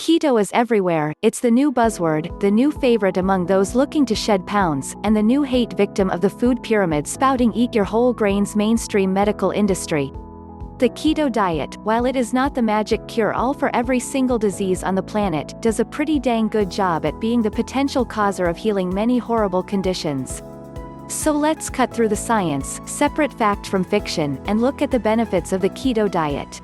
Keto is everywhere, it's the new buzzword, the new favorite among those looking to shed pounds, and the new hate victim of the food pyramid spouting eat-your-whole grains mainstream medical industry. The keto diet, while it is not the magic cure-all for every single disease on the planet, does a pretty dang good job at being the potential causer of healing many horrible conditions. So let's cut through the science, separate fact from fiction, and look at the benefits of the keto diet.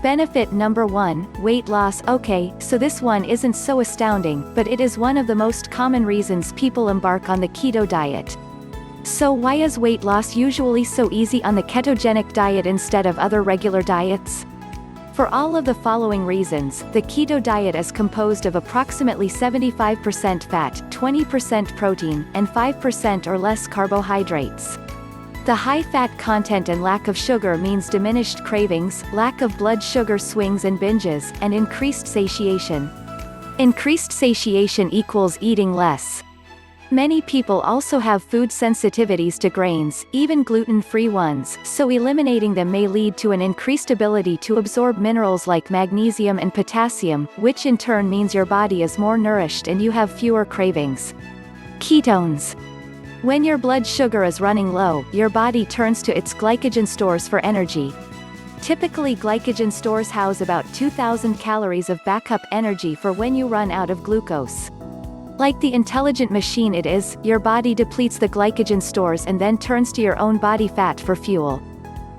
Benefit number 1, weight loss. Okay, so this one isn't so astounding, but it is one of the most common reasons people embark on the keto diet. So why is weight loss usually so easy on the ketogenic diet instead of other regular diets? For all of the following reasons, the keto diet is composed of approximately 75% fat, 20% protein, and 5% or less carbohydrates. The high fat content and lack of sugar means diminished cravings, lack of blood sugar swings and binges, and increased satiation. Increased satiation equals eating less. Many people also have food sensitivities to grains, even gluten-free ones, so eliminating them may lead to an increased ability to absorb minerals like magnesium and potassium, which in turn means your body is more nourished and you have fewer cravings. Ketones. When your blood sugar is running low, your body turns to its glycogen stores for energy. Typically, glycogen stores house about 2,000 calories of backup energy for when you run out of glucose. Like the intelligent machine it is, your body depletes the glycogen stores and then turns to your own body fat for fuel.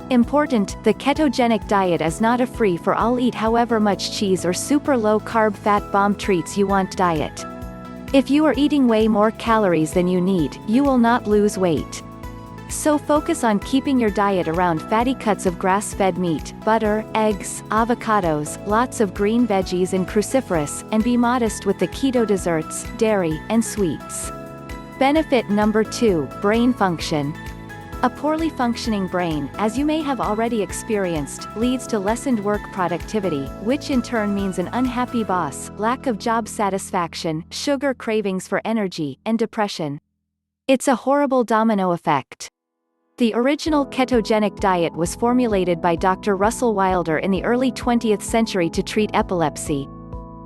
Important, the ketogenic diet is not a free-for-all eat however much cheese or super low-carb fat bomb treats you want diet. If you are eating way more calories than you need, you will not lose weight. So focus on keeping your diet around fatty cuts of grass-fed meat, butter, eggs, avocados, lots of green veggies and cruciferous, and be modest with the keto desserts, dairy, and sweets. Benefit number 2, brain function. A poorly functioning brain, as you may have already experienced, leads to lessened work productivity, which in turn means an unhappy boss, lack of job satisfaction, sugar cravings for energy, and depression. It's a horrible domino effect. The original ketogenic diet was formulated by Dr. Russell Wilder in the early 20th century to treat epilepsy.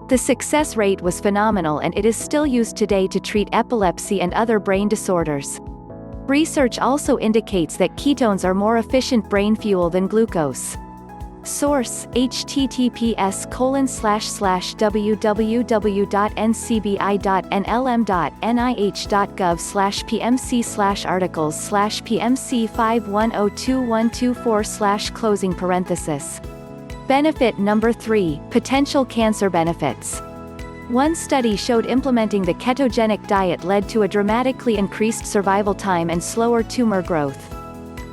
The success rate was phenomenal and it is still used today to treat epilepsy and other brain disorders. Research also indicates that ketones are more efficient brain fuel than glucose. Source: https://www.ncbi.nlm.nih.gov/pmc/articles/pmc5102124/. Benefit number 3, potential cancer benefits. One study showed implementing the ketogenic diet led to a dramatically increased survival time and slower tumor growth.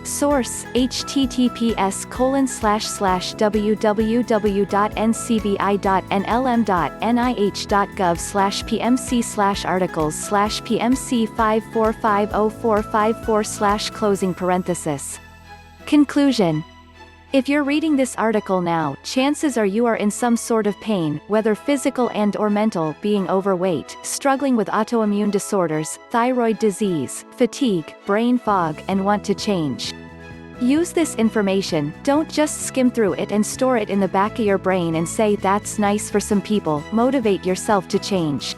Source: https://www.ncbi.nlm.nih.gov/pmc/articles/pmc5450454/. Conclusion: if you're reading this article now, chances are you are in some sort of pain, whether physical and/or mental, being overweight, struggling with autoimmune disorders, thyroid disease, fatigue, brain fog, and want to change. Use this information, don't just skim through it and store it in the back of your brain and say that's nice for some people. Motivate yourself to change.